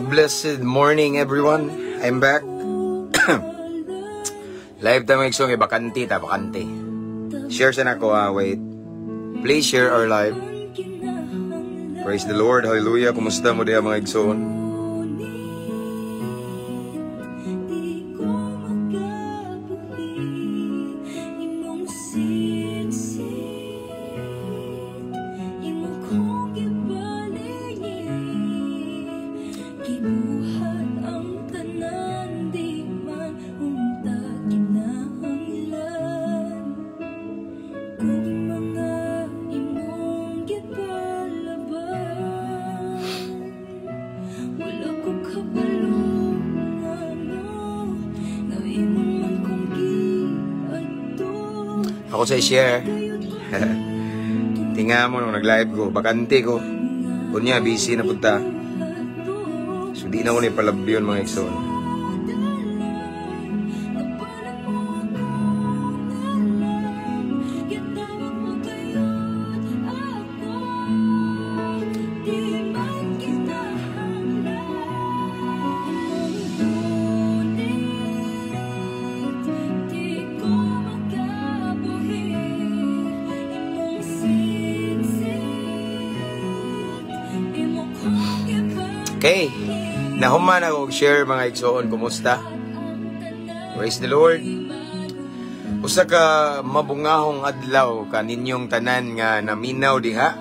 blessed morning, everyone. I'm back. Live tayo ng song, bakante. Share sa nako, wait. Please share our live. Praise the Lord, hallelujah. Kumusta mo diya mga igsoon? Ako sa share. Tinga mo nung nag-live ko, bakante ko. Kunya, busy na punta. So di na ko na ipalabyon mga igsoon. Okay, nahuman ako share mga igsoon, kumusta? Praise the Lord. Usa ka mabungahong adlaw kaninyong tanan nga naminaw diha.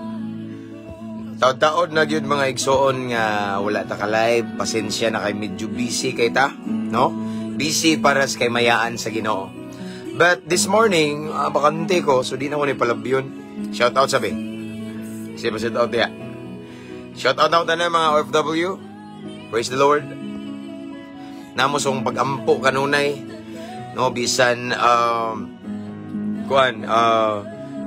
Taod-taod na gyud mga igsoon nga wala ta ka live, pasensya na kay medyo busy kay ta, no? Busy para sa kay mayaan sa Ginoo. But this morning, bakante ko, so di na ko ni palabyon. Shout out sabi. Sige, shout out ya. Shout out na mga OFW. Praise the Lord. Namo song pag-ampo kanunay. No, bisan na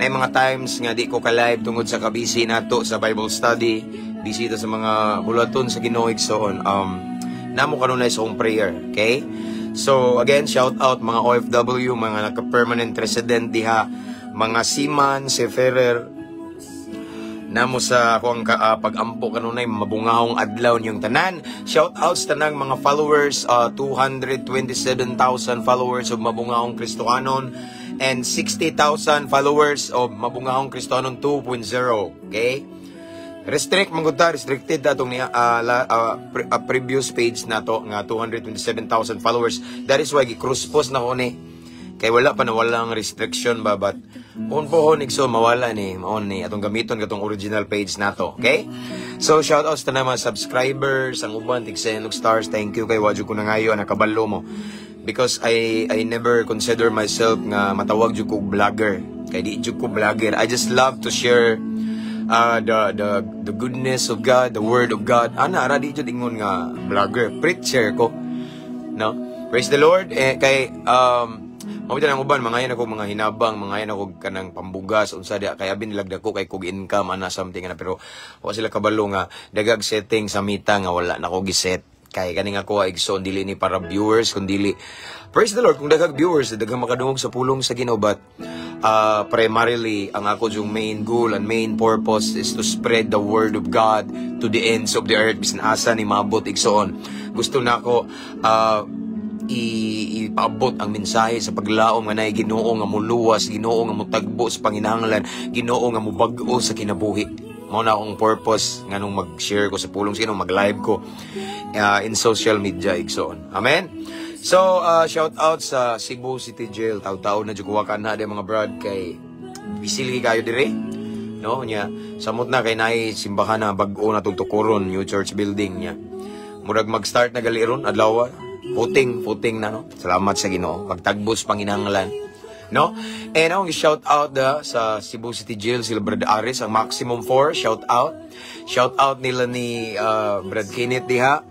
mga times nga di ko ka-live tungod sa kabisi nato sa Bible study, bisita sa mga bulaton sa Ginoo igsoon. Namo kanunay song prayer, okay? So again, shout out mga OFW, mga naka-permanent resident diha, mga seaman, seafarer. Namo sa akong pag-ampo kanunay mabungahong adlaw niyong tanan. Shout outs tanang mga followers, 227,000 followers of Mabungahong Kristohanon and 60,000 followers of Mabungahong Kristohanon 2.0. Okay? Restricted atong previous page nato nga 227,000 followers. That is why gi-cross post na ko ni. Kay wala pa na walang restriction ba, but pohon so mawala ni atong gamiton katong original page nato, okay? So shout outs ta na mga subscribers, ang uban tig-7 stars, thank you kay wadyo ko na ngayo nakabalo mo. Because I never consider myself nga matawag jud ko vlogger. Kay di jud ko vlogger. I just love to share the goodness of God, the word of God. Ana ra di jud ingon nga vlogger, preacher ko. No? Praise the Lord. Kay mawita ng uban, mga yan ako mga hinabang, mga yan ako kanang pambugas, unsa dia, kaya binilagda ko kay kog income, ana something na, pero wala sila kabalo nga, dagag setting sa mita nga wala na ko giset. Kay kaning ako igsoon dili ni para viewers, kundi praise the Lord, kung dagag viewers, daghang makadungog sa pulong sa Ginoo, but primarily, ang ako yung main goal and main purpose is to spread the word of God to the ends of the earth, bisan asa ni mabot igsoon. Gusto na ako, ipaabot ang mensahe sa paglaom nga nay Ginoo nga muluwas, Ginoo nga mutagbo sa panginahanglan, Ginoo nga mubag-o sa kinabuhi. Mao na akong purpose nga nung mag-share ko sa pulong sino, mag-live ko in social media igsoon. Amen. So shout out sa Cebu City Jail, taw-taw na jud kuwakan na mga brad kay bisili kayo dire. No nya samot na kay nay simbahan na bag-o na tutukuron, new church building nya. Murag mag-start na galiron adlaw. Puting na, no? Salamat sa Ginoo. Pagtagbos panginahanglan, no? And akong shout out sa Cebu City Jail, sila Brad Aris, ang Maximum 4, shout out. Shout out nila ni Brad Kenneth diha.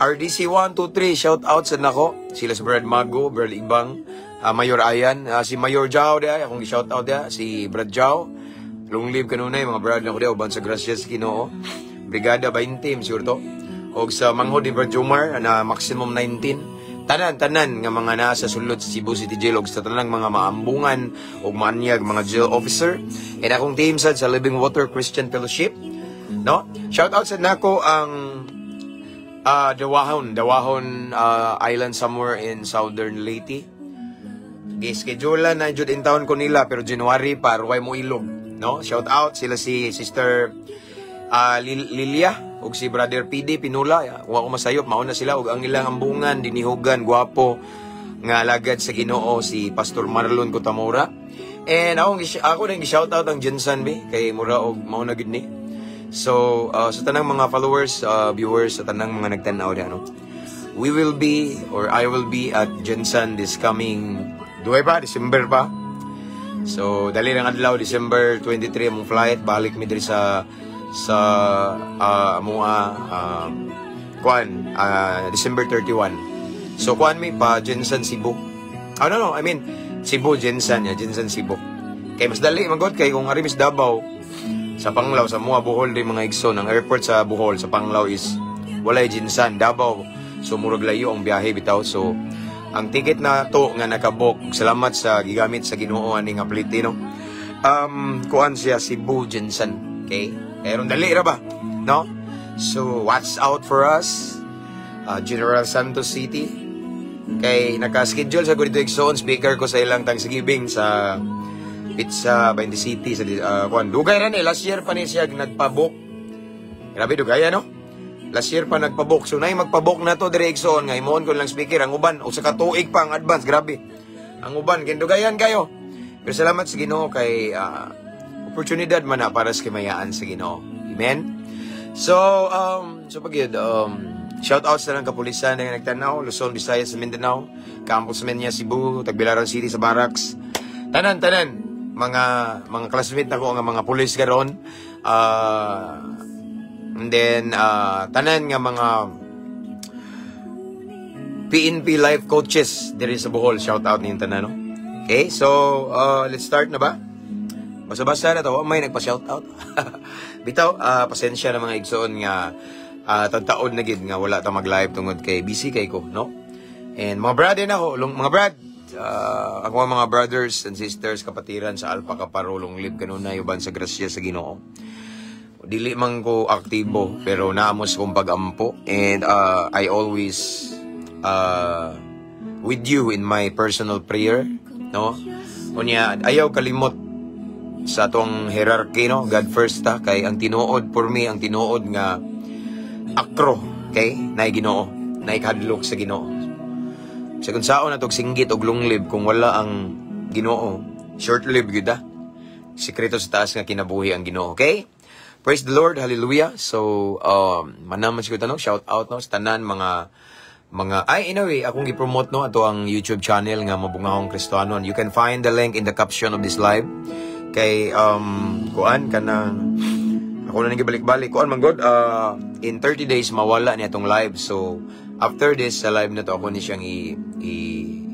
RDC 123, shout out sa nako. Sila si Brad Mago, Brad Ibang, Mayor Ayan, si Mayor Jao diha, akong shout out diha, si Brad Jao. Long live kanunay mga brad na ko diha, uban sa gracias Ginoo. Brigada 20, siguro to. O sa Manghod ni Brad Jomar na Maximum 19, tanan nga mga nasa sulod sa Cebu City Jail o sa tanang mga maambungan o maanyag mga jail officer, and akong team sa Living Water Christian Fellowship, no? Shout out sa nako ang Dawahon Island somewhere in southern Leyte. Gi-schedule na jud in town ko nila pero January pa ruway mo ilog, no? Shout out sila si Sister Lilia ug si Brother PD Pinula. Wa ko masayop mao na sila ug ang ilang ambungan dinihugan gwapo nga alagad sa Ginoo si Pastor Marlon Cotamora. And ako nang gi-shout out ang Jensen be kay mura og mao na gid ni. So, sa tanang mga followers, viewers, sa tanang mga nagtanaw na, no? We will be, or I will be at Jensen this coming, December pa. So, dali ng adlaw, December 23, among flight, balik mi diri sa December 31. So, kuan mi pa, Jensen, Cebu. Cebu, Jensen, Jensen, Cebu. Kay mas dali, magod, kay kung arimis Davao, sa Panglao, sa mga Bohol din mga igsoon. Ang airport sa Bohol, sa Panglao is walay Jinsan, Davao. So, murag layo ang biyahe bitaw. So, ang ticket na to nga nakabok, salamat sa gigamit sa Ginoo ani nga Pilipino. Kuan siya Cebu, Jinsan. Okay? Pero dali ra ba? No? So, watch out for us. General Santos City. Kay naka-schedule sa Gurito Igsoon, speaker ko sa ilang Thanksgiving sa Pizza by the City sa dugay ra ni last year pa ni siya nagpabook. Grabe dugay no? Last year pa nagpabook. So nay magpabook na to dire Igsoon nga imon ko lang speaker ang uban o sa katuig pa ang advance, grabe. Ang uban kin dugayan kayo. Pero salamat sa Ginoo kay oportunidad man na para sa kimayaan sa Ginoo. Amen. So pagyud shout out sa lang kapulisan nga nagtanaw, Luzon, Visayas, Mindanao, Campus Menya, Cebu, Tagbilaran City sa Barracks. Tanan mga classmate nako nga mga pulis karon, and then tanan nga mga PNP life coaches diri sa Bohol, shout out ninyo tanan, no? Okay, so let's start na ba? Basa-basa na to, may nagpa-shout out. Bitaw, pasensya na mga igsoon nga tagtaon na gid nga wala ta mag-live tungod kay busy kay ko, no? And mga brother na ho, mga brad, ako mga brothers and sisters, kapatiran sa Alpha Kaparulong Lib kanunay uban sa grasya sa Ginoo. Dili man ko aktibo pero naamos kong pag-ampo, and I always with you in my personal prayer, no? Unya ayaw kalimot sa atong hierarchy, no? God first ta, kay ang tinuod for me, ang tinuod nga akro kay nay Ginoo, nay kadlok sa Ginoo. Sa kung saan natog singgit og lunglib kung wala ang Ginoo, short-lived gyud ah. Sikreto sa taas nga kinabuhi ang Ginoo. Okay? Praise the Lord, hallelujah. So, manaman siguro tanong, shout out no sa tanan mga anyway, akong gi-promote no ato ang YouTube channel nga Mabungahong Kristohanon. You can find the link in the caption of this live. Kay kuan kanang ako na nagibalik-balik kuan man god, in 30 days mawala ni atong live. So, after this, sa live na to, ako ni siyang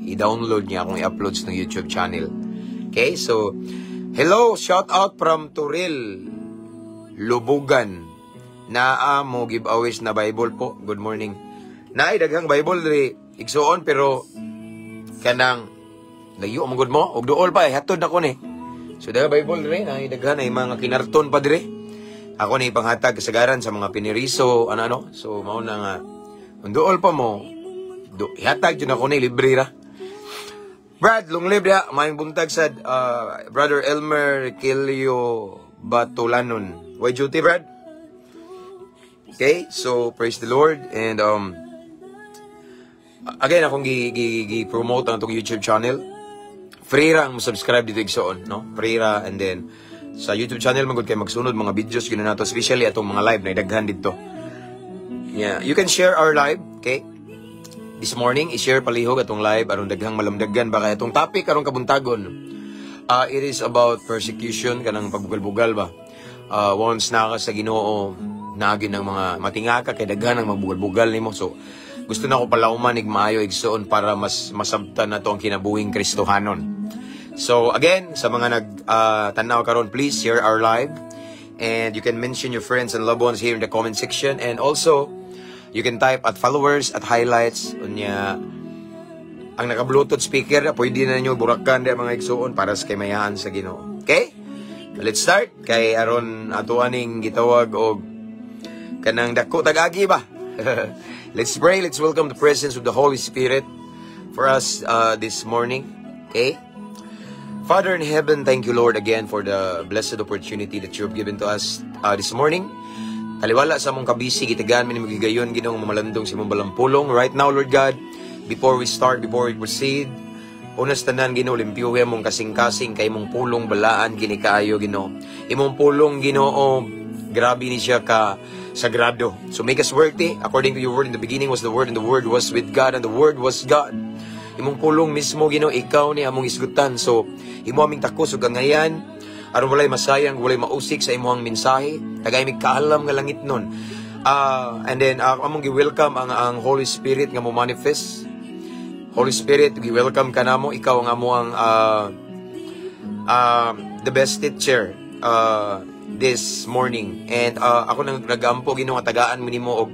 i-download niya, akong i-upload sa YouTube channel. Okay, so, hello, shout out from Turil, Lubugan. Naa mo giveaways na Bible po. Good morning. Naay, daghang Bible diri igsuon, pero kanang layo, good mo, og duol pa, hatod na ko ni. So, daghang Bible diri, naay, daghan ay mga kinarton pa diri. Ako ni panghatag kasagaran sa mga piniriso, ano. So, mauna nga, dool pa mo, ihatag dyan ako ni libre ra. Brad, long live ya, may buntag sa Brother Elmer Kilio Batulanon. Why duty, Brad? Okay, so praise the Lord. And again, akong gi-promote ang itong YouTube channel. Free ra ang subscribe dito igsoon, no? Free ra, and then sa YouTube channel magud kay magsunod mga videos gina nato, especially atong mga live na idaghan dito. Yeah, you can share our live, okay? This morning, i-share palihog atong live aron daghang malamdagan ba kay atong topic aron kabuntagon. It is about persecution kanang pagbugal-bugal ba. Once na ka sa Ginoo, nagin ng mga matingaka kay daghan ang magbugal-bugal nimo. So, gusto na ko palauman ig maayo igsoon para mas masabtan na to ang kinabuhing Kristohanon. So, again, sa mga nag-tanaw karon, please share our live. And you can mention your friends and loved ones here in the comment section. And also, you can type at followers, at highlights. Unya, ang naka-Bluetooth speaker, pwede na nyo burakan na mga igsuon para sa kaymayahan sa Ginoo. Okay? Let's start. Kay aron ato aning gitawag og kanang dako tagagi ba? Let's pray. Let's welcome the presence of the Holy Spirit for us this morning. Okay? Father in heaven, thank you, Lord, again for the blessed opportunity that you have given to us this morning. Taliwala sa mong kabisi, gitagaan, minimigigayon, ginong mamalandong si mong balampulong. Right now, Lord God, before we proceed, unas tanan, Ginoo, limpyuhe mong kasing-kasing, kay mong pulong balaan, ginikaayo, Ginoo. Imong pulong, Ginoo, grabe ni siya ka sagrado. So make us worthy, according to your word. In the beginning was the Word, and the Word was with God, and the Word was God. Imong pulong mismo, Ginoo, ikaw ni among isgutan. So, imo aming takos ug gangayan, aron walay masayang, walay mausik sa imong mensahe, tagay mig kaalam nga langit nun. And then among gi-welcome ang Holy Spirit nga mo manifest. Holy Spirit, gi-welcome ka namo, ikaw ang amo ang the best teacher this morning. And ako nang nagampo, Ginoo, nga tagaan mo nimo og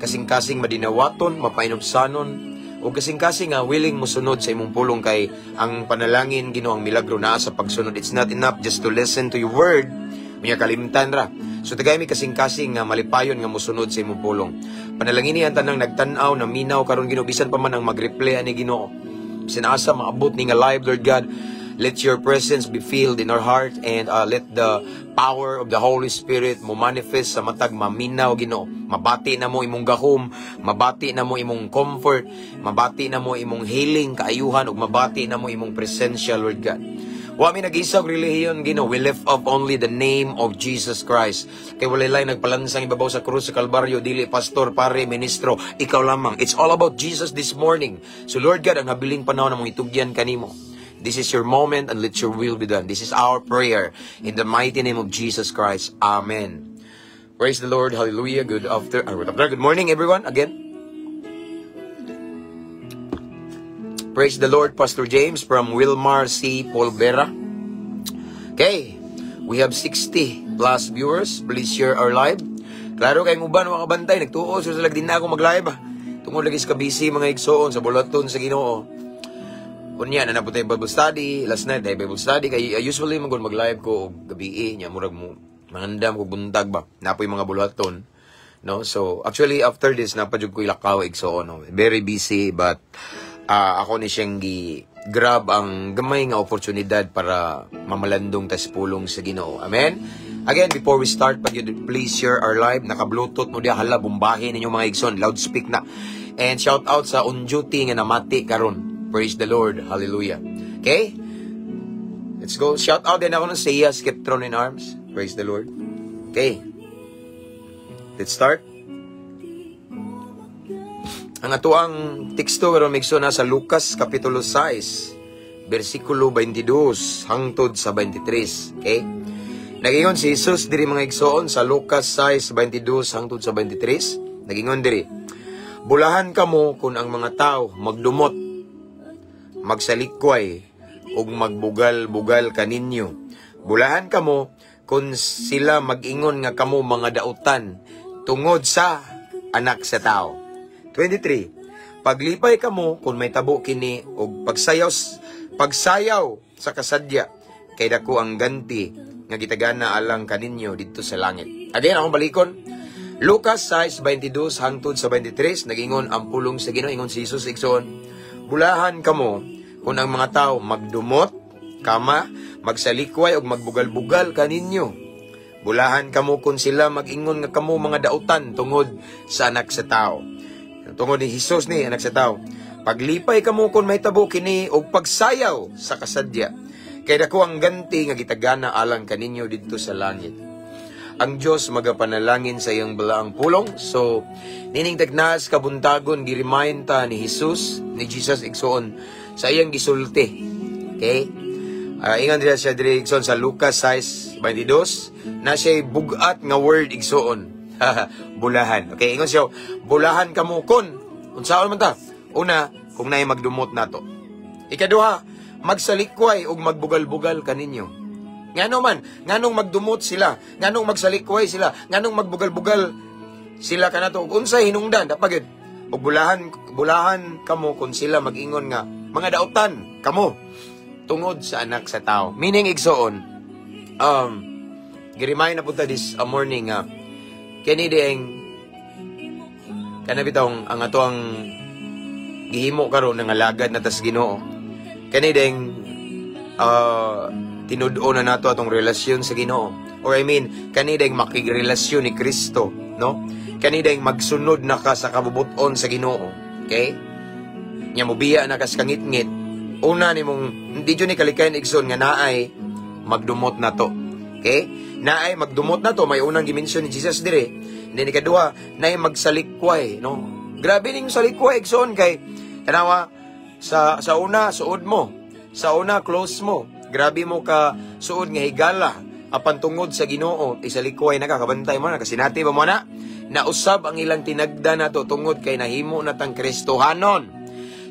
kasing-kasing madinawaton, mapainobsanon, o kasing-kasing nga willing mo sunod sa imong pulong, kay ang panalangin, Ginoo, ang milagro naa sa pagsunod. It's not enough just to listen to your word, minya kalimtan ra. So tagay mi kasing-kasing nga malipayon nga mosunod sa imong pulong. Panalangin niya tanang nagtan-aw na minaw karon, Ginoo, bisan pa man ang mag-replay ani, Ginoo, bisan asa maabot ni nga live, Lord God. Let your presence be filled in our heart, and let the power of the Holy Spirit mo manifest sa matag maminaw, Ginoo. Mabati na mo imong gahom, mabati na mo imong comfort, mabati na mo imong healing, kaayuhan, ug mabati na mo imong presensya, Lord God. Wa mi nag-isag relihiyon, Ginoo. We lift up only the name of Jesus Christ. Kay walay lain nagpalansang ibabaw sa krus sa Kalbaryo, dili pastor, pare, ministro, ikaw lamang. It's all about Jesus this morning. So Lord God, ang habiling panahon na mong itugyan kanimo. This is your moment, and let your will be done. This is our prayer in the mighty name of Jesus Christ. Amen. Praise the Lord. Hallelujah. Good morning, everyone. Again. Praise the Lord. Pastor James from Wilmar C. Polvera. Okay. We have 60 plus viewers. Please share our live. Klaro kay mo ba mga kabantay? Nagtuo. So salag din na ako mag-live. Tungod lagi sa busy mga igsoon sa bulaton sa Ginoo. Kunya na naputay Bible study, last night ay Bible study, kay usually mag-live ko gabi nya murag mo mangandam ko buntag ba napoy mga buluhaton, no? So actually after this napadjud ko ilakaw igsoon, no? Very busy, but ako ni siyang grab ang gamay nga oportunidad para mamalandong tas pulong sa Ginoo. Amen. Again, before we start, please share our live. Naka-bluetooth mo diha, hala bombahin ninyo mga igsoon, loudspeak na. And shout out sa on duty nga namati karon. Praise the Lord. Hallelujah. Okay? Let's go. Shout out din ako ng Seiya, Skeptron in Arms. Praise the Lord. Okay. Let's start. Ang atuang teksto karon migso na sa Lucas Kapitulo 6, versikulo 22 hangtod sa 23. Okay? Nagingon si Jesus diri mga igsoon sa Lucas 6:22 hangtod sa 23. Nagingon diri, bulahan kamo kung ang mga tao magdumot, magsalikway, ug magbugal-bugal kaninyo. Bulahan kamo kung sila mag-ingon nga kamo mga dautan tungod sa anak sa tao. 23. Paglipay kamo kung may tabo kini, ug pagsayaw sa kasadya, kay dako ang ganti nga gitagana alang kaninyo didto sa langit. Adin akong balikon. Lucas 6:22 hangtod sa 23, nagingon ang pulong sa Ginoo, ingon si Jesus igsoon, bulahan kamo kung ang mga tao magdumot, magsalikway, o magbugal-bugal kaninyo. Bulahan kamo kung sila mag-ingon nga kamo mga dautan tungod sa anak sa tao. Tungod ni Jesus ni anak sa tao. Paglipay kamo kung may tabo kini, o pagsayaw sa kasadya, kay dako ang ganti nga gitagana alang kaninyo didto sa langit. Ang Diyos magapanalangin sa iyang balaang pulong. So, nining tagnas kabuntagon, gi-remind ta ni Jesus igsoon sa iyang gisulti. Okay? Ingon dira siya diri igsoon sa Lucas 6:22, na siya bugat nga word igsoon. Bulahan. Okay, ingon siya, bulahan kamo kon. Unsaon man ta? Una, kung naay magdumot nato. Ikaduha, magsalikway ug magbugal-bugal kaninyo. Nganong magdumot sila, nganong magsalikway sila, nganong magbugal-bugal sila kanato, ug unsay hinungdan dapagid. Ug bulahan kamo kung sila mag-ingon nga mga dautan kamo tungod sa anak sa tao. Meaning igsoon, girimind na punta this morning nga kini dieng Kana bitong ang ato ang gihimo karon nga lagad na tas Ginoo. Kani ding tinud-o na nato atong relasyon sa Ginoo. Or I mean, kani ding makigrelasyon ni Kristo, no? Kani ding magsunod na ka sa kabubuton sa Ginoo. Okay? Nya mobiya na kas kangit-ngit. Una nimong hindi jud ni kalikayan igsoon nga naay magdumot na to. Okay? Naay magdumot na to, may unang dimensyon ni Jesus dire. Then ikaduha, naay magsalikway, no? Grabe ning salikway igsoon kay tanawa sa una suod mo, sa una close mo. Grabe mo ka suod nga higala apan tungod sa Ginoo isalikway na ka kabantay mo na kasi nati ba mo na nausab ang ilang tinagda nato tungod kay nahimo natang Kristohanon.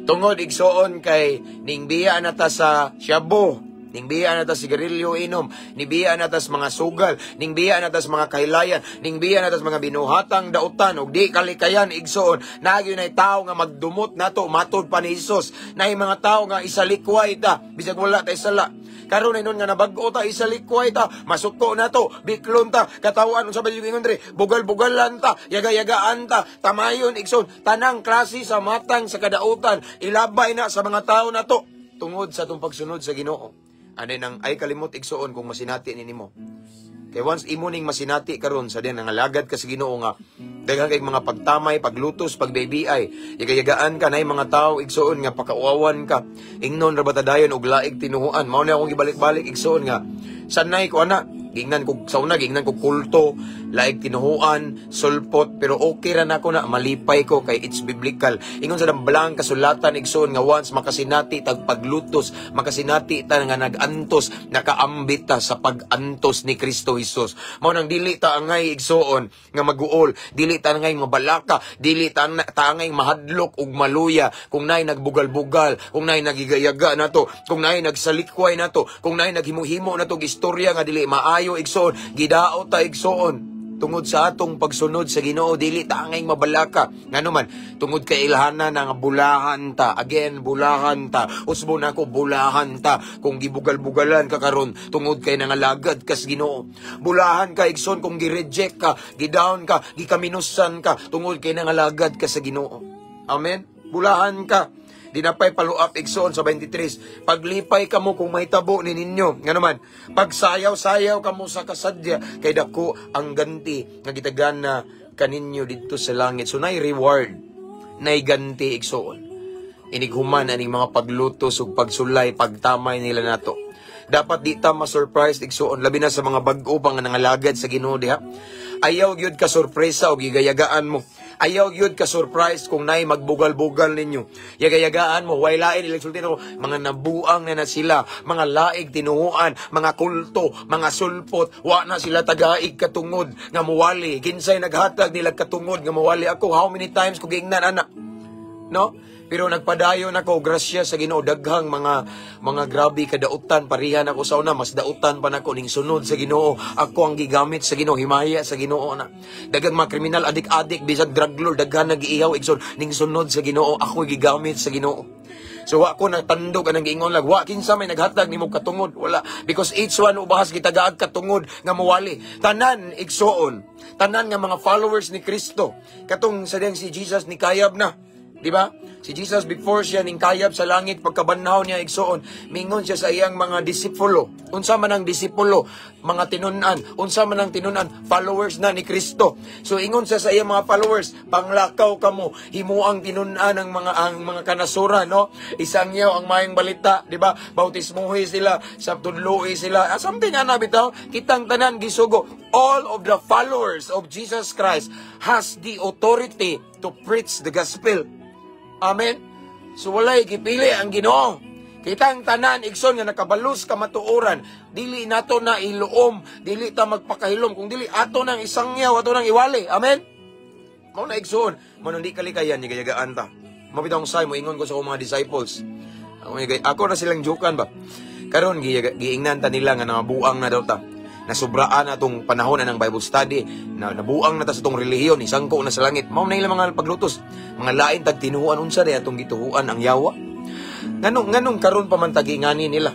Tungod igsoon kay ningbiya nata sa shabu, ningbiya nata sigarilyo inom, ningbiya nata sa mga sugal, ningbiya nata sa mga kahilayan, ningbiya nata sa mga binuhatang dautan ug di kalikayan igsoon. Nagyo nay tawo nga magdumot nato matud pa ni Hesus. Nay mga tawo nga isalikway ta bisag wala ta isala. Karon ay nun nga nabag-o ta, isalikway ta, masuko na to, biklon ta, katawan, sa bayo ingon dre, bugal-bugalan ta, yaga-yagaan ta, tamayon, igsoon, tanang klase sa matang sa kadautan, ilabay na sa mga tao na to, tungod sa itong pagsunod sa Ginoo. Ano nang ay kalimot igsoon kung masinati ninimo. Kay once imo ning masinati karon sa din nga lagad ka sa Ginoo nga daghang kay mga pagtamay, paglutos, pagbaybiay, yaga-yagaan ka nay mga tawo igsoon nga pakauawan ka. Ingnon ra batadayon og laig tinuhuan. Mao na akong gibalik-balik igsoon nga sanay ko ana, gingnan ko sa una gingnan ko kulto, laig tinuhuan, sulpot, pero okay ra nako na malipay ko kay it's biblical. Ingon sa dambalang kasulatan igsoon nga once makasinati tag paglutos, makasinati ta nga nagantos, nakaambit ta sa pagantos ni Kristo Jesus. Mao nang dili ta angay igsoon nga maguol, dili ta angay mabalaka, dili ta angay mahadlok ug maluya kung nay nagbugal-bugal, kung nay nagigayaga nato, kung nay nagsalikway nato, kung nay naghimo-himo nato istorya nga dili maayo igsoon, gidao ta igsoon. Tungod sa atong pagsunod sa Ginoo dili ta angay mabalaka. Ngano man tungod kay ilhana na nga bulahan ta. Again, bulahan ta. Usbo na ko bulahan ta. Kung gibugal-bugalan ka karon tungod kay nangalagad kas Ginoo. Bulahan ka igsoon kung gi-reject ka, gi-down ka, gikaminusan ka tungod kay nangalagad ka sa Ginoo. Amen. Bulahan ka. Dinapay paluap igsoon sa 23. Paglipay kamo kung mahitabo ni ninyo. Nga naman, pagsayaw-sayaw kamo sa kasadya, kay dako ang ganti nga gitagan na kaninyo dito sa langit. So, nay reward, nay ganti igsoon. Inighuman aning mga paglutos ug pagsulay, pagtamay nila nato. Dapat di ta ma-surprise igsoon, labi na sa mga bag-o pang nangalagad sa Ginoo diha. Ayaw gyud ka sorpresa o gigayagaan mo. Ayaw gyud ka surprise kung nay magbugal-bugal ninyo. Yagayagaan mo, way lain ilang sulti no, mga nabuang na sila, mga laig tinuhuan, mga kulto, mga sulpot, wa na sila tagaig katungod nga muwali. Ginsay naghatag nila katungod nga muwali ako. How many times ko giingnan anak? No? Pero nagpadayon ako, grasya sa Ginoo, daghang mga grabe kadautan, parihan ako sa una, mas dautan pa nako ning sunod sa Ginoo. Ako ang gigamit sa Ginoo, himaya sa Ginoo na. Daghang mga kriminal, adik-adik, bisag drug lord, daghan nagiihaw igsoon ning sunod sa Ginoo, ako gigamit sa Ginoo. So wa ko natandog anang giingon lag, wa kinsa may naghatag nimo katungod, wala. Because each one ubahas gitagaag katungod nga muwali. Tanan igsoon, tanan nga mga followers ni Kristo. Katong sa diyang si Jesus ni kayab na. Di ba? Si Jesus before siya ning kayab sa langit pagkabanhaw niya igsoon, mingon siya sa iyang mga disipulo. Unsa man ang disipulo? Mga tinunan. Unsa man ang tinunan? Followers na ni Kristo. So ingon siya sa iyang mga followers, panglakaw kamo, himuang tinunan ang mga kanasura, no? Isangyaw ang mayang balita, di ba? Bautismuhi sila, sa tudloi sila. Something ana bitaw, kitang tanan gisugo. All of the followers of Jesus Christ has the authority to preach the gospel. Amen. So walay gipili ang Ginoo. Kitang tanan igsoon nga nakabalus ka matuoran, dili nato na iluom, dili ta magpakahilom, kung dili ato nang isangyaw, ato nang iwali. Amen. Mao na igsoon, man hindi kalikayan ni gayagaan ta. Mabitaw say mo ingon ko sa mga disciples. Ako na silang jokan ba. Karon giingnan ta nila nga nabuang na daw ta. Nasubraan na itong panahon na ng Bible study, na nabuang na ta sa itong relihiyon, isangko na sa langit. Mao na ilang mga paglutos, mga lain tag tinuhuan unsa day atong gituhuan ang yawa. Nganong karon pa man tagingani nila.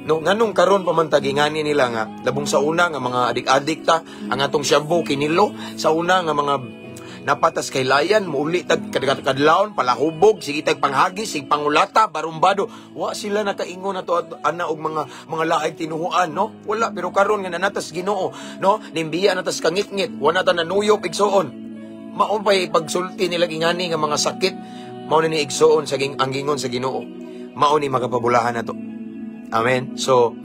No, nganong karon pa man tagingani nila nga labong sa una nga mga adik-adik ta, ang atong shabu kinilo, sa una nga mga napatas kay layan, muuli tag kadlaon, palahubog, sige tag panghagis, sig pangulata, barumbado. Wa sila nakaingon na to ana og mga laay tinuhuan, no? Wala, pero karon nga natas Ginoo, no? Nimbiya natas kangit-ngit, wala ta nanuyop igsoon. Mao pay pagsulti nila gingani nga mga sakit, mao ni igsoon sa ang gingon sa Ginoo. Mao ni magapabulahan nato. Amen. So,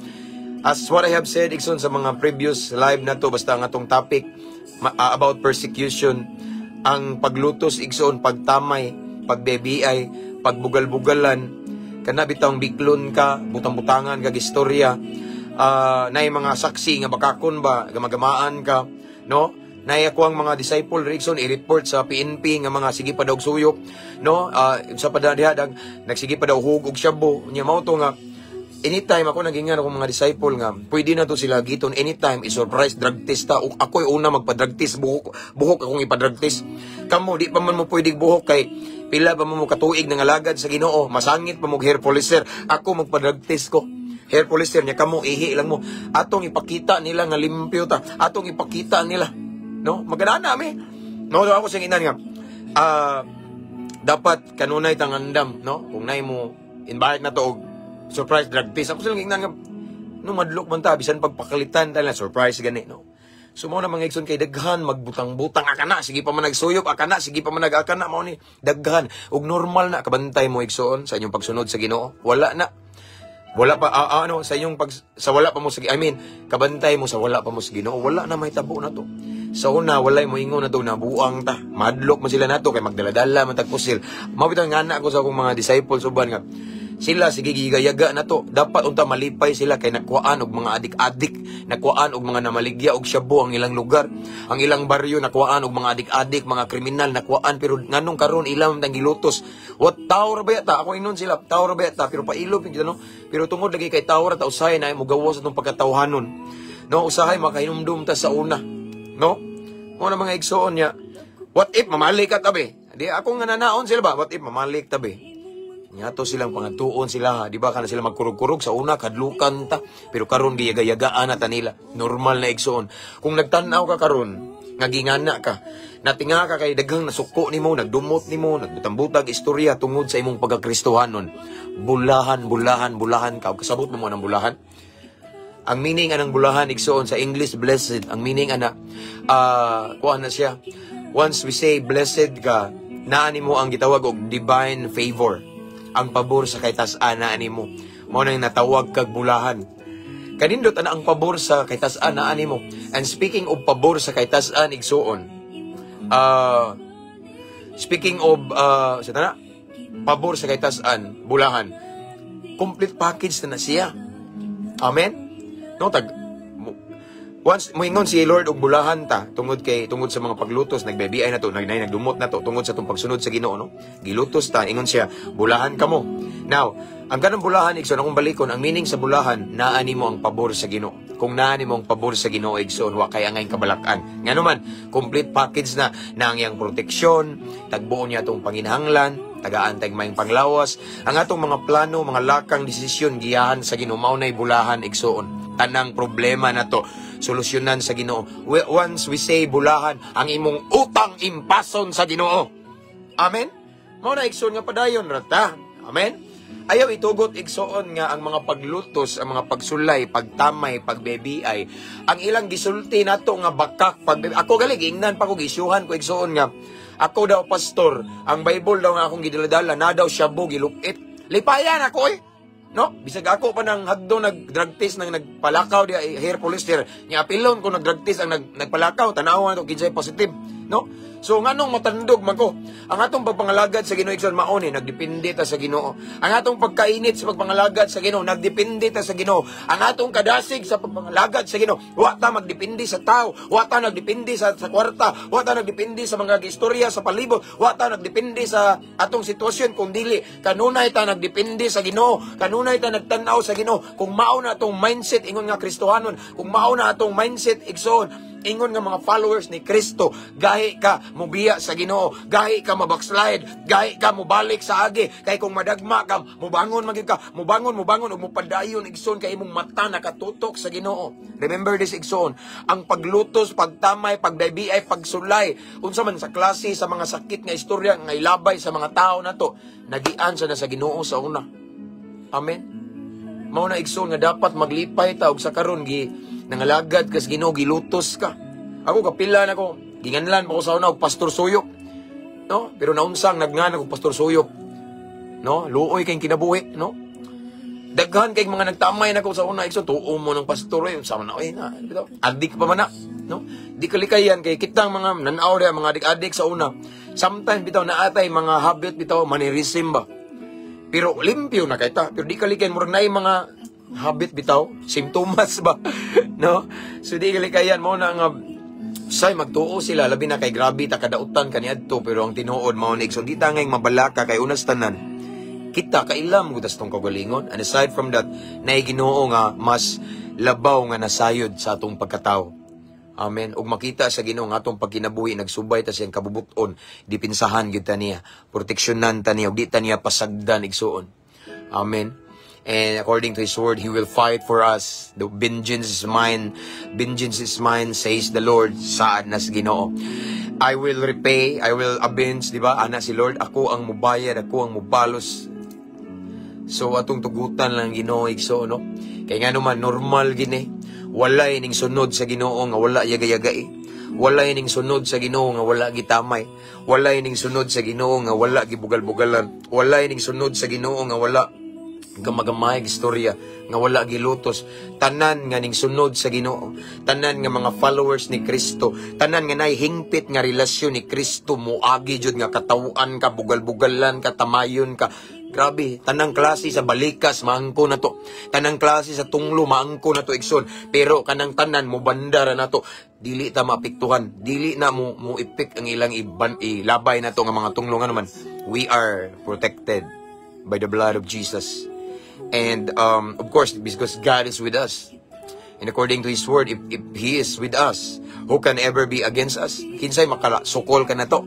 as what I have said, igsoon sa mga previous live na to, basta ang atong topic about persecution, ang paglutos, igsoon, pagtamay, pagbebiay, pagbugal-bugalan, kana bitang biklon ka, butang-butangan kag istorya, nay mga saksi nga bakakon ba, gamagamaan ka, no? Nay ako ang mga disciple Rickson i-report sa PNP nga mga sige pa daw suyok, no? Sa padadihadang nagsige pa daw hugog syabo, nya mao to nga anytime ako nagingan akong mga disciple nga, pwede na to sila giton anytime i-surprise drug test ta. Ako'y una magpa-drug test, buhok akong ipa-drug test. Kamo, di pa man mo pwede buhok kay pila pa mo katuig ng alagad sa Ginoo, masangit pa mo hair polisher. Ako magpa-drug test ko. Hair polisher niya, kamo, ihi lang mo. Atong ipakita nila nga limpyo ta. Atong ipakita nila. No? Maganda nami. No, so ako sa inan nga, dapat kanunay tangandam, no? Kung nay mo, invite na to og surprise drug test. Ako silang nga, no, madlok man ta, bisan pagpakalitan tayo na, surprise gani, no? So, mo na mga igsoon kay daghan, magbutang-butang, akana, sige pa man nagsuyop, akana, sige pa man nag-akana, mo ni, daghan. Ug normal na, kabantay mo igsoon sa inyong pagsunod sa Ginoo. Wala na. Wala pa, sa inyong sa wala pa mo sa, kabantay mo sa wala pa mo sa Ginoo. Wala na, may tabo na to. Sa una, walay mo ingon na to, nabuang ta. Madlok mo sila na to, kay magdaladala, matagpusil. Mabitang nga na ako sa akong mga disciples, uban nga, sila sige gigayaga na to, dapat unta malipay sila kay nakuhaan og mga adik-adik, nakuhaan og mga namaligya og syabo ang ilang lugar, ang ilang baryo nakuhaan og mga adik-adik, mga kriminal nakuhaan, pero nganong karon ilang tang gilutos. What tawra ba ta? Ako inon sila, tawra ba ta? Pero pailop kita, no? Pero tungod lagi kay tawra ta usahay na mo gawas atong pagkatawhanon, no? Usahay makahinumdum ta sa una, no? Mo na mga igsoon niya, what if mamalik ka tabi? Di ako nga nanaon sila ba? What if mamalik tabi? Nyato silang pangatuon sila, di ba kana sila magkurog-kurog sa una kadlukan ta, pero karon giyaga-yagaan na ta nila. Normal na igsoon. Kung nagtan-aw ka karon, ngagingana ka, natinga ka kay daghang nasuko nimo, nagdumot nimo, nagbutang-butang istorya tungod sa imong pagkakristohanon. Bulahan ka. Kasabot mo ng bulahan. Ang meaning anang bulahan igsoon sa English blessed. Ang meaning ana kuan na siya. Once we say blessed ka, naani mo ang gitawag og divine favor. Ang pabor sa kaytas-an na ani mo. Mao nang natawag kag bulahan. Kanindot ana ang pabor sa kaytas-an na ani mo. And speaking of pabor sa kaytas-an igsuon. Speaking of pabor sa kaytas-an, bulahan. Complete package na siya. Amen. No once moingon si Lord og bulahan ta tungod sa mga paglutos, nagbebiay na to, nagdumot na to tungod sa tong pagsunod sa Ginoo, no? Gilutos ta, ingon siya, bulahan kamo. Now, ang kanang bulahan igsoon akong balikon, ang meaning sa bulahan, naani mo ang pabor sa Ginoo. Kung naani mo ang pabor sa Ginoo igsoon, wa kay angay kabalakan. Ngano man, complete package na ang iyang proteksyon, tagbuo niya tong panginahanglan, tagaan tag mayong panglawas, ang atong mga plano, mga lakang desisyon giyahan sa Ginoo, mao nay bulahan igsoon. Tanang problema na to solusyonan sa Ginoo. Once we say bulahan, ang imong utang impason sa Ginoo. Amen? Mao na igsoon nga padayon rata. Amen? Ayaw itugot igsoon nga ang mga paglutos, ang mga pagsulay, pagtamay, pagbebiay, ang ilang gisulti nato nga bakak. Ako galing, ingnan pa ko gisyuhan ko igsoon nga, ako daw pastor, ang Bible daw nga akong gidaladala, na daw shabu, gilupit. Lipayan ako no? Bisag ako pa nang hagdo nag-drug test nang nagpalakaw di hair polisher. Nya apilon ko nag-drug test ang nagpalakaw, tanawan to kinsay positive, no? So nganong matandog man ko. Ang atong pagpangalagad sa Ginoo igsoon mauni nagdepende ta sa Ginoo. Ang atong pagkainit sa pagpangalagad sa Ginoo nagdepende ta sa Ginoo. Ang atong kadasig sa pagpangalagad sa Ginoo, wa ta magdepende sa tao, wa ta nagdepende sa kwarta, wa ta nagdepende sa mga istorya sa palibot, wa ta nagdepende sa atong sitwasyon, kung dili kanunay ta nagdepende sa Ginoo, kanunay ta nagtan-aw sa Ginoo. Kung mao na atong mindset ingon nga Kristohanon, kung mao na atong mindset igsoon ingon nga mga followers ni Kristo, gahi ka mubiya sa Ginoo, gahi ka mabackslide, gahi ka mubalik sa agi, kay kung madagma ka mubangon magid ka, mubangon ug mupadayon igsoon kay imong mata nakatutok sa Ginoo. Remember this igsoon, ang paglutos, pagtamay, pagdaybiay, pagsulay, unsa man sa klase sa mga sakit nga istorya nga ilabay sa mga tao nato, nagian sa na sa Ginoo sa una. Amen. Mao na igsoon nga dapat maglipay ta og sa karon gi nangalagad kas Ginoo, gilutos ka. Ako kapila na ko, ginganlan mo ko sa una og Pastor Suyok. No? Pero naunsang nagngan og Pastor Suyok. No? Luoy kay kinabuhi, no? Daghan kay mga nagtamay na ko sa una, igsoon tuo mo ng pastor ay sama na na, bitaw. Adik pa man na, no? Di kalikayan kay kitang mga nanaw dia mga adik-adik sa una. Sometimes bitaw naatay mga habit bitaw mannerism ba. Pero limpyo na kay ta, pero di kalikayan murag naay mga habit bitaw, simptomas ba, no? So di kalikayan mo na nga say magtuo sila labi na kay grabe ta kadautan kaniadto, pero ang tinuod mao ni igsoon di ta ngay mabalaka kay unas tanan kita kailam mo tong kagalingon, and aside from that naay Ginoo nga mas labaw nga nasayod sa atong pagkatao. Amen. Ug makita sa Ginoo nga atong pagkinabuhi nagsubay ta siyang kabubuton, dipinsahan gyud ta niya, proteksyonan ta niya ug di ta niya pasagdan igsuon. Amen. And according to His word, He will fight for us. The vengeance is mine. Vengeance is mine, says the Lord. Saad na sa Ginoo. I will repay, I will avenge, di ba? Ana si Lord, ako ang mubayad, ako ang mubalos. So, atong tugutan lang Ginoo, igso, no? Kaya nga naman, normal gini. Wala ining sunod sa Ginoo nga wala yaga-yagai. Wala ining sunod sa Ginoo nga wala gitamay. Wala ining sunod sa Ginoo nga wala gibugal-bugalan. Wala ining sunod sa Ginoo nga wala gamagamay istorya nga wala gilutos. Tanan nga ning sunod sa Ginoo, tanan nga mga followers ni Kristo, tanan nga nay hingpit nga relasyon ni Kristo, muagi jud nga katawuan ka, bugal-bugalan ka, tamayon ka. Grabe, tanang klase sa balikas maangko na to, tanang klase sa tunglo maangko na to igsoon, pero kanang tanan mo bandara na to, dili ta maapektuhan, dili na mo ipik ang ilang ilabay na to nga mga tunglo nga naman. We are protected by the blood of Jesus. And of course, because God is with us. And according to His word, if He is with us, who can ever be against us? Kinsay makalasukol ka na to.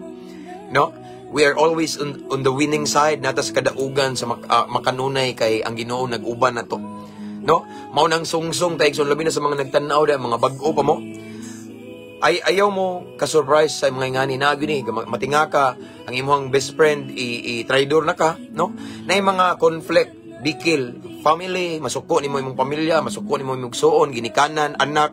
No? We are always on the winning side, natas kadaugan sa makanunay kay ang Ginoo nag-uban na to. No? Maunang sungsong tayo, so labi na sa mga nagtanaw da, mga bag-o pa mo. Ayaw mo ka-surprise sa mga ngani na gini, matinga ka, ang imong best friend, i-traidor na ka, no? Na yung mga conflict, bikil, family, masuko ni mo imong pamilya, masuko ni mo imong suon, ginikanan, anak,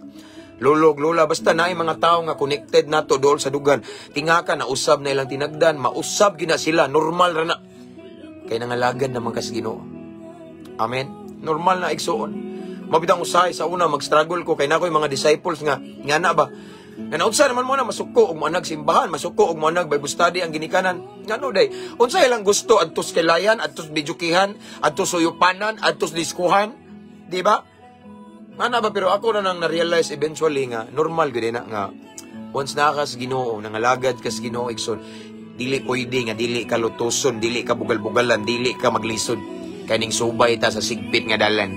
lulog, lola, basta na yung mga tao nga connected na to dool sa dugan. Tinga ka, nausab na ilang tinagdan, mausab gina sila, normal ra na. Kaya nangalagad naman kas Ginoo. Amen? Normal na igsuon. Mabitang usahay sa una, mag-struggle ko, kaya na ko yung mga disciples nga na ba? Nga naunsa naman mo na masuko og manag simbahan, masuko og manag Bible study ang ginikanan. Ngano day? Unsa ilang gusto adtos kailayan, adtos bijukihan, adtos suyupanan, adtos diskuhan, di ba? Ana ba, pero ako na nang na-realize eventually nga normal gud na nga once nakas Ginoo, nangalagad kas Ginoo igsoon, dili pwede nga dili ka lutuson, dili ka bugal-bugalan, dili ka maglisod. Kaning subay ta sa sigpit nga dalan.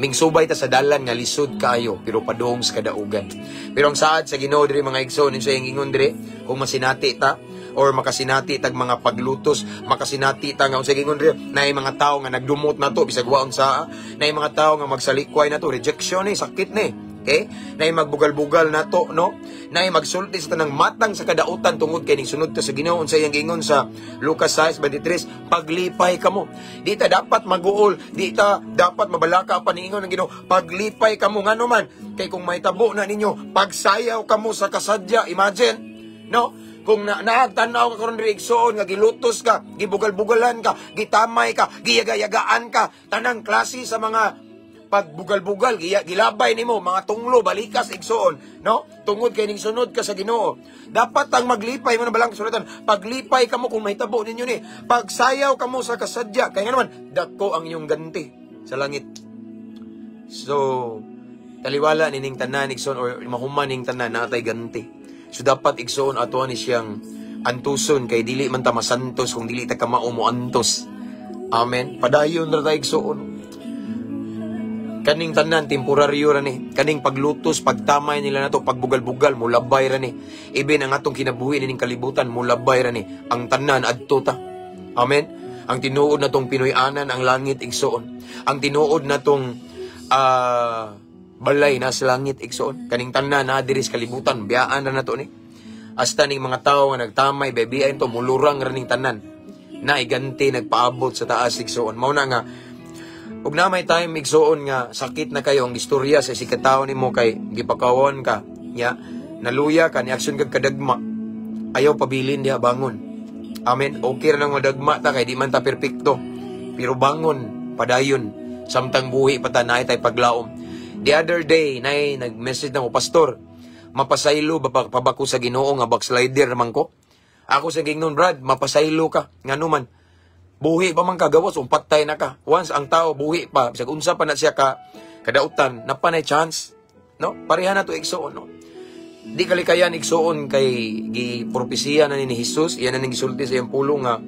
Ming subay ta sa dalan nga lisod kayo pero padung sa kadaugan. Pero ang saad sa Ginoo diri mga igsoon, insa yung ingon diri, kung masinati ta or makasinati tag mga paglutos, makasinati ta nga unsa gingon diri, naay mga tawo nga nagdumot na to bisag waon sa, naay mga tawo nga magsalikway na to, rejection sakit ni. Okay? Naay magbugal-bugal na to, no? Naay magsulti sa tanang matang sa kadautan tungod kay ning sunod ta sa Ginoo. Unsa yang gingon sa Lucas 6:23, paglipay kamo. Di ta dapat maguol, di ta dapat mabalaka pa niingon ng Ginoo. Paglipay kamo ngano man, kay kung mahitabo na ninyo, pagsayaw kamo sa kasadya, imagine, no? Kung naagtanaw ka karon diri igsoon nga gilutos ka, gibugal-bugalan ka, gitamay ka, giyaga-yagaan ka, tanang klase sa mga pagbugal-bugal, gilabay nimo mga tunglo, balikas igsoon, no? Tungod kay ning sunod ka sa Ginoo. Dapat ang maglipay mo na balang sulatan. Paglipay kamo kung mahitabo ninyo ni. Pagsayaw kamo sa kasadya, kay nga naman dako ang iyong ganti sa langit. So, taliwala nining tanan igsoon or mahuman ning tanan natay ganti. So dapat igsoon ato ni siyang antuson kay dili man ta masantos kung dili ta kamao mo antos. Amen. Padayon ra ta igsoon. Kaning tanan temporaryo ra ni. Kaning paglutos, pagtamay nila nato, pagbugal-bugal mulabay ra ni. Even ang atong kinabuhi ning kalibutan mulabay ra ni. Ang tanan adto ta. Amen. Ang tinuod na tong Pinoy-anan ang langit igsoon. Ang tinuod na tong balay nasa langit igsoon. Kaning tanan na diri sa kalibutan biyaan ra nato ni. Hasta ning mga tawo nga nagtamay bebiayon to mulurang ra ning tanan. Na iganti nagpaabot sa taas igsoon. Mao na nga ug na may time igsoon nga sakit na kayo ang istorya sa sikataw nimo kay gipakawon ka nya naluya ka ni aksyon kag kadagma ayaw pabilin diha bangon. Amen. Okay ra nang madagma ta kay di man ta perpekto pero bangon padayon samtang buhi pa ta naay tay paglaom. The other day nay nag-message na ko, pastor mapasaylo ba pabako sa Ginoo nga backslider naman ko. Ako sa gingnon, Brad mapasaylo ka ngano man buhi pa man kagawas, patay na ka. Once ang tao buhi pa, bisag unsa pa na siya ka kadautan, napanay chance, no? Pareha na to igsoon, no? Di kalikayan igsoon kay gipropesiya na ni Jesus, iyan na ning gisulti sa iyang pulong nga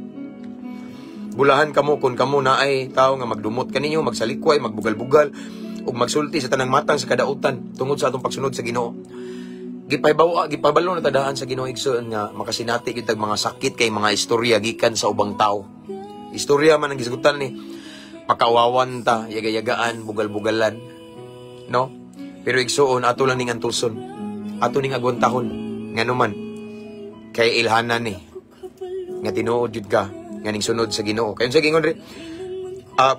bulahan kamo kun kamo na ay tao nga magdumot kaninyo, magsalikway, magbugal-bugal ug magsulti sa tanang matang sa kadautan tungod sa atong pagsunod sa Ginoo. Gipabalo na tadaan sa Ginoo igsoon nga makasinati gyud mga sakit kay mga istorya gikan sa ubang tao. Istorya man ang gisgutan ni pakawawan ta, yaga-yagaan, bugal-bugalan, no? Pero igsoon ato lang ning antuson, ato ning agwantahon nganuman kay ilhanan ni nga tinuod jud ka nga ning sunod sa Ginoo. Kay unsa gingon ri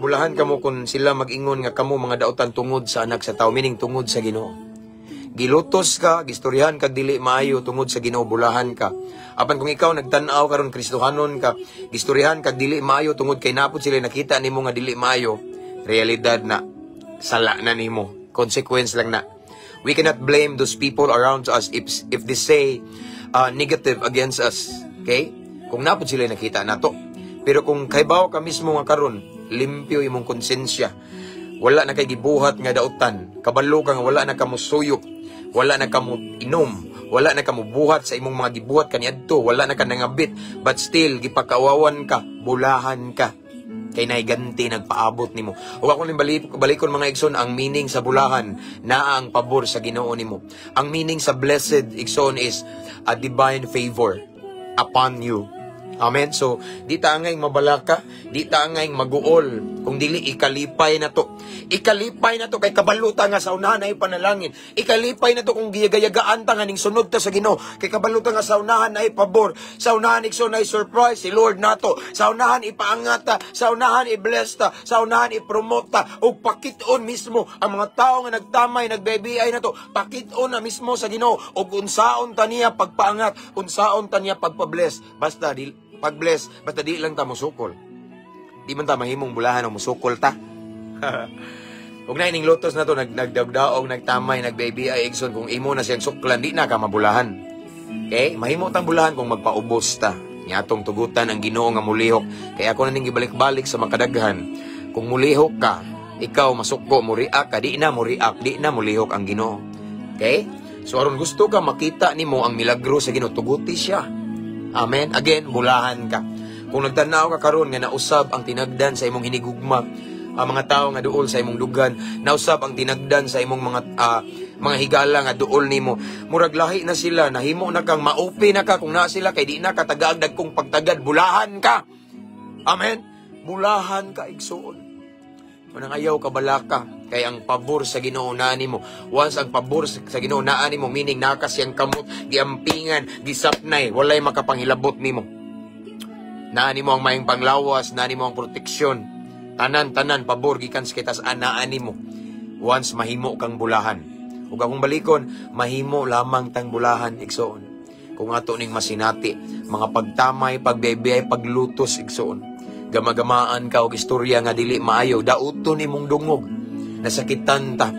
bulahan kamo kun sila mag-ingon nga kamo mga dautan tungod sa anak sa tao, meaning tungod sa Ginoo. Gilutos ka, gistoryahan kag dili maayo tungod sa Ginoo, bulahan ka. Apan kung ikaw nagtan-aw karon Kristohanon ka, gistoryahan kag dili maayo tungod kay napod sila nakita nimo nga dili maayo, realidad na sala na nimo, consequence lang na. We cannot blame those people around us if they say negative against us, okay? Kung napod sila nakita nato. Pero kung kaybaw ka mismo nga karon, limpyo imong konsensya. Wala na kay gibuhat nga dautan, kabalo ka nga wala na kamo suyop, wala na kamo inom, wala na kamo buhat sa imong mga gibuhat kaniadto, wala na ka nangabit, but still gipakawawan ka, bulahan ka. Kay naiganti nagpaabot nimo. Ug ako ning balikon mga igsoon, ang meaning sa bulahan na ang pabor sa Ginoo nimo. Ang meaning sa blessed igsoon is a divine favor upon you. Amen. So, di ta angay mabalaka, di ta angay maguol, kung dili ikalipay na to. Ikalipay na to kay kabaluta nga sa unahan ay panalangin. Ikalipay na to kung giyagayagaan ta nga ning sunod ta sa Ginoo. Kay kabaluta nga sa unahan ay pabor, sa unahan igsoon ay surprise si Lord nato. Sa unahan ipaangat ta, sa unahan i-bless ta, sa unahan i-promote ta ug pakit-on mismo ang mga tawo nga nagtamay, nagbebiay na to. Pakit-on na mismo sa Ginoo ug unsaon ta niya pagpaangat, unsaon ta niya pagpa-bless. Basta pag-bless, basta di lang ta musukol. Di man ta mahimong bulahan o musukol ta. Kung na ining lotos na to, nagdagdaog, nagtamay, nagbaby ay igsoon, kung imo na siyang suklan, di na ka mabulahan. Okay? Mahimo tang bulahan kung magpaubos ta. Nyatong tugutan ang Ginoo nga mulihok. Kaya ako na ning gibalik-balik sa makadaghan. Kung mulihok ka, ikaw masuko, muriak ka, di na muriak, di na mulihok ang Ginoo. Okay? So aron gusto ka makita nimo ang milagro sa Ginoo, tuguti siya. Amen. Again, bulahan ka. Kung nagtanaw ka karon nga nausab ang tinagdan sa imong hinigugma, ang mga tao nga duol sa imong dugan, nausab ang tinagdan sa imong mga higala nga duol nimo, murag lahi na sila, nahimo na kang maupi na ka kung na sila kay di na katagag kung pagtagad, bulahan ka. Amen. Bulahan ka igsoon. Manang ayaw ka balaka kay ang pabor sa Ginoo naa nimo. Once ang pabor sa Ginoo naa nimo, meaning nakas yang kamot, giampingan, gisapnay, walay makapanghilabot nimo. Naa nimo ang maayong panglawas, naa nimo ang proteksyon. Tanan pabor gikan sa kitas anaan nimo. Once mahimo kang bulahan. Ug akong balikon, mahimo lamang tang bulahan igsoon. Kung ato ning masinati, mga pagtamay, pagbebey, paglutos igsoon. Gamagamaan ka og istorya nga dili maayo, dauton imong dungog, nasakitan ta.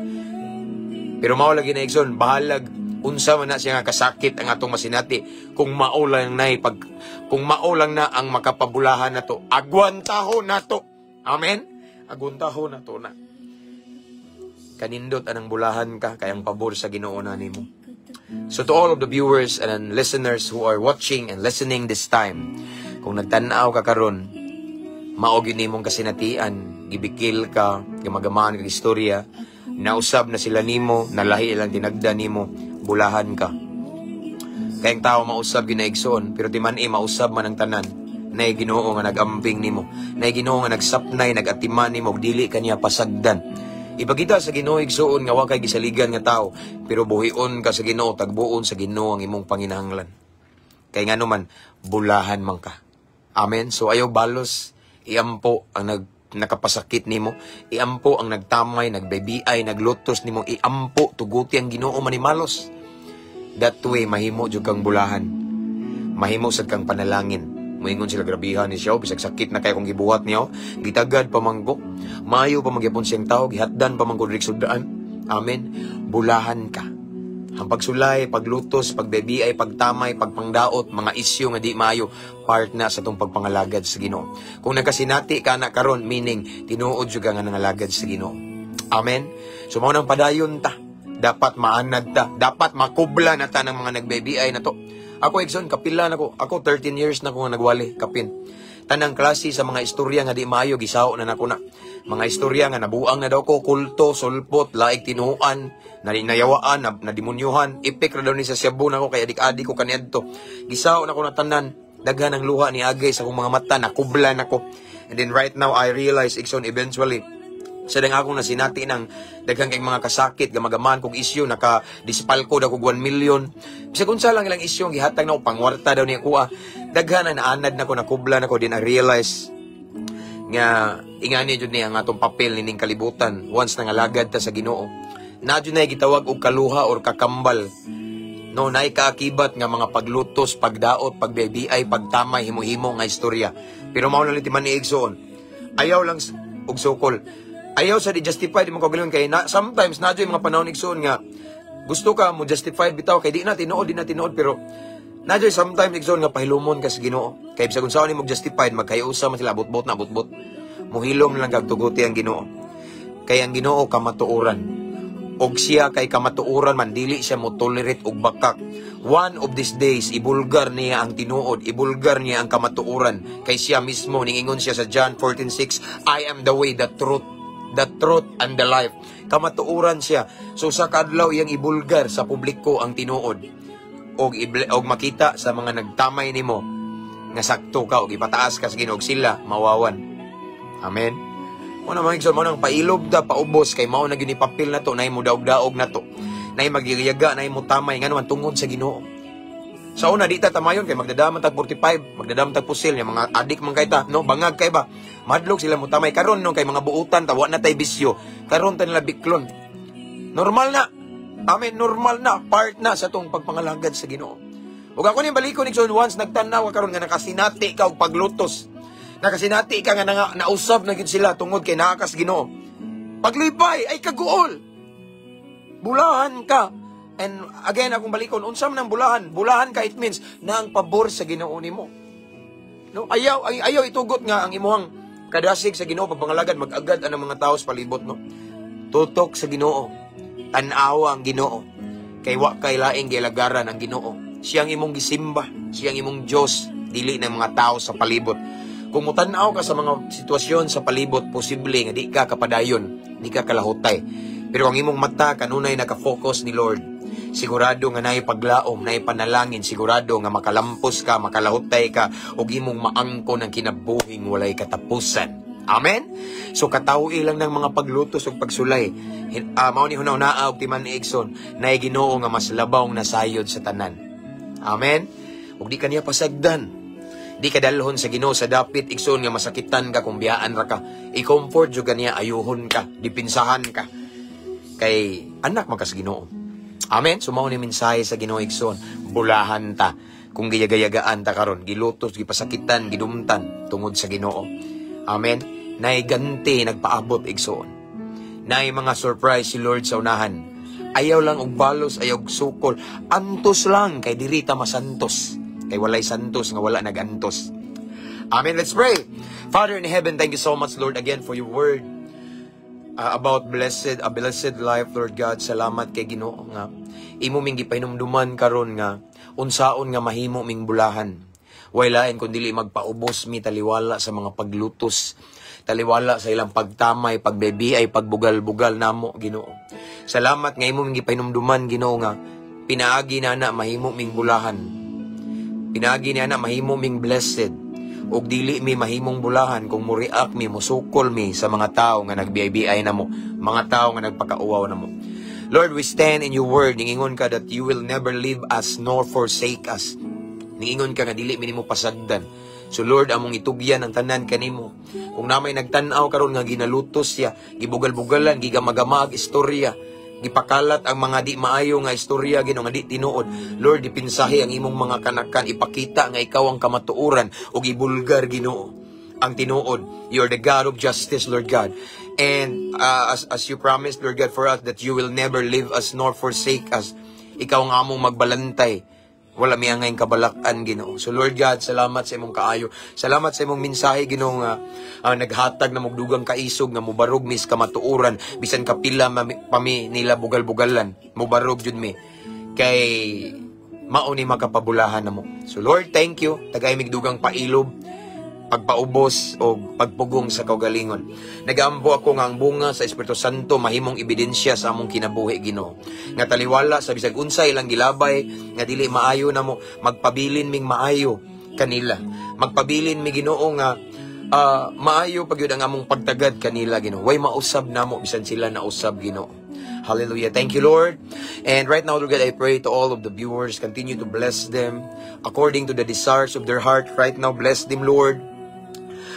Pero mao lagi na igsoon, bahalag unsa man na siya nga kasakit ang atong masinati, kung maulang na ang makapabulahan nato, agwantahon nato. Amen. Agwantahon nato na. Kanindot anang bulahan ka kay ang pabor sa Ginoo na nimo. So to all of the viewers and listeners who are watching and listening this time, kung nagtan-aw ka karon, mao gyud nimong kasinatian, gibikil ka, gamagamaan ka istorya, nausab na sila nimo, nalahi lang tinagda nimo, bulahan ka. Kayang tao mausab ginaigsoon, pero di man mausab man ang tanan, nay Ginoo nga nagamping nimo, nay Ginoo nga nagsapnay, nagatiman nimo, dili kaniya pasagdan. Ipakita sa Ginoo igsoon nga wa kay gisaligan nga tao, pero buhion ka sa Ginoo, tagbuon sa Ginoo ang imong panginahanglan. Kay nga naman, bulahan man ka. Amen. So ayaw balos, iampo ang nakapasakit nimo, iampo ang nagtamay, nagbebiay, naglutos nimo, iampo tuguti ang Ginoo manimalos. That way mahimo jud kang bulahan. Mahimo sad kang panalangin. Moingon sila grabihan ni siya, bisag sakit na kay kung gibuhat niyo, gitagad pamanggo, maayo pa magyapon siyang tao, gihatdan pamanggo dik sudaan. Amen. Bulahan ka. Ang pagsulay, paglutos, pagbebiay, pagtamay, pagpangdaot, mga isyu nga di maayo, part na sa tong pagpangalagad sa Ginoo. Kung nagkasinati ka na karon, meaning tinuod jud ka nga nangalagad sa Ginoo. Amen. So mao nang padayon ta. Dapat maanad ta, dapat makubla na ta ng mga nagbebiay na to. Ako, Igsoon, kapila na ko. Ako, 13 years na ko nga nagwali, kapin. Tanang klase sa mga istorya nga di maayo, gisao na nako na. Mga istorya nga nabuang na daw ko, kulto, sulpot, laik tinuan, nayawaan, nadimunyuhan, ipik na daw ni sa Cebu na ko, kaya adik-adik ko kaniadto. Gisao na ko na tanan, daghan ang luha ni Agay sa akong mga mata, nakubla na ko. And then right now, I realize, Igsoon, eventually, sa dang akong nasinati ng daghang kay mga kasakit, gamagaman kong isyu, naka-dispal ko na kong 1 million. Bisag unsa lang ilang isyu, gihatag na ko, pangwarta daw niya kuha. Daghan na naanad na ko, nakubla na ko, din I realize nga, ingani dyan niya ang atong papel nining kalibutan, once nangalagad ta sa Ginoo. Na dyan na gitawag og kaluha or kakambal. No, na ikaakibat nga mga paglutos, pagdaot, pagbebiay, pagtamay, himo-himo nga istorya. Pero mao lang timan ni Igsoon. Ayaw lang og sukol. Ayaw sa di-justify, di mo kagaling kay sometimes na mga panahon Igsoon nga gusto ka mo justify bitaw kay di na tinood, pero na sometimes Igsoon nga pahilumon ka sa Ginoo. Kay bisag unsaon ni mo justified, magkayusa man sila abot-bot na abot-bot. Muhilom lang kag tuguti ang Ginoo. Kay ang Ginoo kamatuoran. Og siya kay kamatuoran man dili siya mo tolerate og bakak. One of these days ibulgar niya ang tinuod, ibulgar niya ang kamatuoran. Kay siya mismo ningingon siya sa John 14:6, I am the way, the truth and the life. Kamatuoran siya. So sa kadlaw iyang ibulgar sa publiko ang tinuod. Og makita sa mga nagtamay nimo nga sakto ka og ipataas ka sa Ginoo, sila mawawan. Amen. Mo na mga Igsoon, mo nang pailob ta paubos kay mao na gyud ni papel na to, nay mo daog-daog na to. Nay magiyaga, nay mo tamay ngano man tungod sa Ginoo. Sa una di ta tamayon kay magdadaman tag 45, magdadaman tag pusil nya mga adik man kay ta, no, bangag kay ba. Madlog sila mo tamay karon no kay mga buutan tawa na tay bisyo. Karon ta nila biklon. Normal na. Amen, normal na, part na sa tong pagpangalagad sa Ginoo. Ug ako ni balikon Igsoon, once nagtanaw karon nga nakasinati ka og paglutos. Nakasinati ka nga nausab na gid sila tungod kay naa ka sa Ginoo. Paglibay ay kaguol. Bulahan ka. And again, akong balikon, unsam nang bulahan? Bulahan ka, it means na ang pabor sa Ginoo nimo. No, ayaw itugot nga ang imuhang kadasig sa Ginoo pagpangalagad, mag-agad ang mga tao sa palibot, no? Tutok sa Ginoo. Tanawa ang Ginoo. Kay wa kay laing gilagaran ang Ginoo. Siyang imong gisimba, siyang imong Dios, dili ng mga tao sa palibot. Kung mutanaw ka sa mga sitwasyon sa palibot, posible nga di ka kapadayon, di ka kalahutay. Pero ang imong mata kanunay naka-focus ni Lord. Sigurado nga naay paglaom, naay panalangin, sigurado nga makalampos ka, makalahutay ka, ug imong maangkon ang kinabuhing walay katapusan. Amen? So katawi lang ng mga paglutos ug pagsulay. Mao ni hunaw-naa og timan ni Igsoon, naay Ginoo nga mas labaw na sayod sa tanan. Amen? Ug di kaniya pasagdan. Di ka dalhon sa Ginoo sa dapit Igsoon nga masakitan ka kung biyaan ra ka. I-comfort jud kaniya, ayuhon ka, dipinsahan ka. Kay anak man ka sa Ginoo. Amen? So mao ni mensahe sa Ginoo Igsoon, bulahan ta. Kung giyagayagaan ta karon, gilutos, gipasakitan, gidumtan tungod sa Ginoo. Amen? Nay ganti nagpaabot Igsoon. Nay mga surprise si Lord sa unahan. Ayaw lang og balos, ayaw og sukol. Antos lang kay diri ta masantos. Kay walay santos nga wala nagantos. Amen. Let's pray. Father in heaven, thank you so much Lord again for your word. About a blessed life, Lord God. Salamat kay Ginoo nga imo ming gipahinumduman karon nga unsaon nga mahimo ming bulahan. Way lain kung dili magpaubos mi taliwala sa mga paglutos, taliwala sa ilang pagtamay, pagbebiay, pagbugal-bugal namo, Ginoo. Salamat nga imo ming gipahinumduman, Ginoo, nga pinaagi na mahimo ming bulahan. Pinaagi na mahimo ming blessed. Og dili mi mahimong bulahan kung muriak mi, musukol mi sa mga tao nga nagbiay-biay namo, mga tao nga nagpakauwaw namo. Lord, we stand in your word. Ningingon ka that you will never leave us nor forsake us. Ningingon ka nga dili mi nimo pasagdan. So Lord, among itugyan ang tanan kanimo. Kung namay nagtan-aw karon nga ginalutos siya, gibugal-bugalan, gigamagama istorya, gipakalat ang mga di maayo nga istorya, Ginoo, nga di tinuod. Lord, ipinsahi ang imong mga kanakan, ipakita nga ikaw ang kamatuoran o gibulgar, Ginoo, ang tinuod. You are the God of justice, Lord God. And as you promised, Lord God, for us that you will never leave us nor forsake us. Ikaw ang among magbalantay. Wala mi angay kabalakan, Ginoo. So Lord God, salamat sa imong kaayo. Salamat sa imong mensahe, Ginoo, nga naghatag na magdugang kaisog nga mubarog mis kamatuoran bisan kapila pami nila bugal-bugalan. Mubarog jud mi kay mao ni makapabulahan namo. So Lord, thank you. Tagay migdugang pailob, pagpaubos o pagpugong sa kaugalingon. Nagaambo ako nga ang bunga sa Espiritu Santo mahimong ebidensya sa among kinabuhi, Ginoo. Nga taliwala sa bisag unsay ilang gilabay nga dili maayo namo, magpabilin ming maayo kanila. Magpabilin mi, Ginoo, nga maayo pagyud ang among pagtagad kanila, Ginoo. Way mausab namo bisan sila nausab, Ginoo. Hallelujah. Thank you, Lord. And right now, Lord God, I pray to all of the viewers, continue to bless them according to the desires of their heart. Right now, bless them, Lord.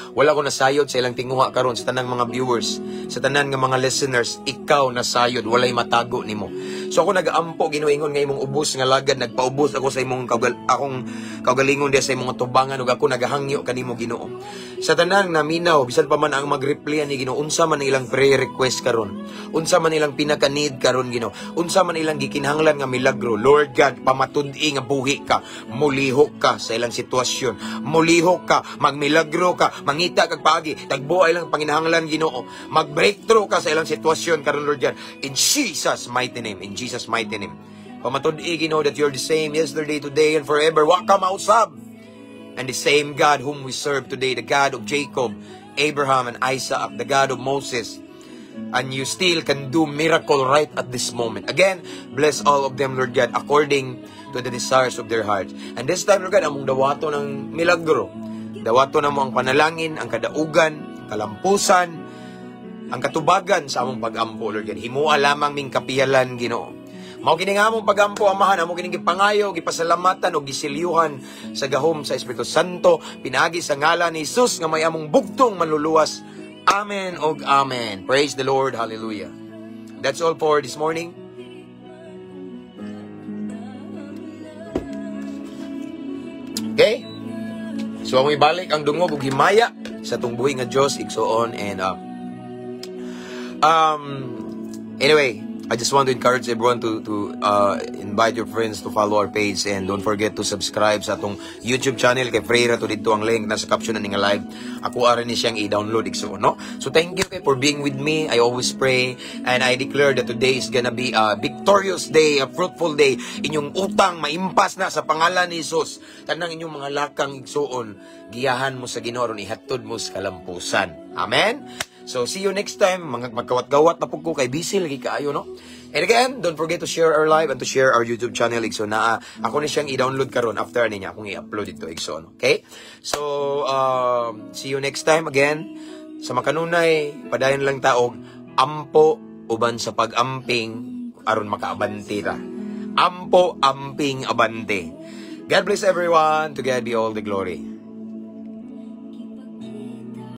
Wala ko nasayod sa ilang tinguha karon sa tanang mga viewers, sa tanan nga mga listeners, ikaw nasayod, walay matago nimo. So ako nagaampo, Ginoo, ingon nga imong ubos nga lagad, nagpaubos ako sa imong akong kaugalingon sa imong tubangan, ug ako nagahangyo kanimo, Ginoo. Sa tanang naminaw, bisan pa man ang mag-reply ni Ginoo, unsa man ilang prayer request karon, unsa man ilang pinaka-need karon, Ginoo, unsa man ilang gikinahanglan nga milagro, Lord God, pamatud-i nga buhi ka, mulihok ka sa ilang sitwasyon, mulihok ka, magmilagro ka, mangita kag paagi, tagbuay lang panginahanglan, Ginoo, mag-breakthrough ka sa ilang sitwasyon karon, Lord God, in Jesus mighty name, in Jesus mighty name. Pamatud-i, Ginoo, that you're the same yesterday, today, and forever. Wa ka mausab. And the same God whom we serve today, the God of Jacob, Abraham, and Isaac, the God of Moses. And you still can do miracle right at this moment. Again, bless all of them, Lord God, according to the desires of their hearts. And this time, Lord God, among dawato ng milagro, dawato na mo ang panalangin, ang kadaugan, kalampusan, ang katubagan sa among pag-ampo, Lord God. Himua lamang ming kapiyalan, Ginoo. Mao kini nga among pag-ampo, Amahan, amo kini gipangayo, gipasalamatan o gisilyuhan sa gahom sa Espiritu Santo, pinaagi sa ngalan ni Jesus nga may among bugtong manluluwas. Amen og amen. Praise the Lord. Hallelujah. That's all for this morning. Okay? So ang ibalik ang dungog ug himaya sa tungbuhi nga Dios igsoon, and anyway, I just want to encourage everyone to invite your friends to follow our page, and don't forget to subscribe sa atong YouTube channel kay Freira. To dito ang link nasa caption na nga live. Ako ara ni siyang i-download igsoon, no? So thank you for being with me. I always pray and I declare that today is gonna be a victorious day, a fruitful day. Inyong utang maimpas na sa pangalan ni Jesus. Tanang inyong mga lakang igsoon, giyahan mo sa Ginoo, ihatod mo sa kalampusan. Amen. So, see you next time. Magkawat-gawat na po ko kay busy lagi kaayo, no? And again, don't forget to share our live and to share our YouTube channel, Igsoon, na ako ni siyang i-download karon after niya akong i-upload ito, Igsoon. Okay? So, see you next time again. Sa makanunay, padayon lang taog, ampo uban sa pag-amping aron makaabante ta. Ampo, amping, abante. God bless everyone. To God be all the glory.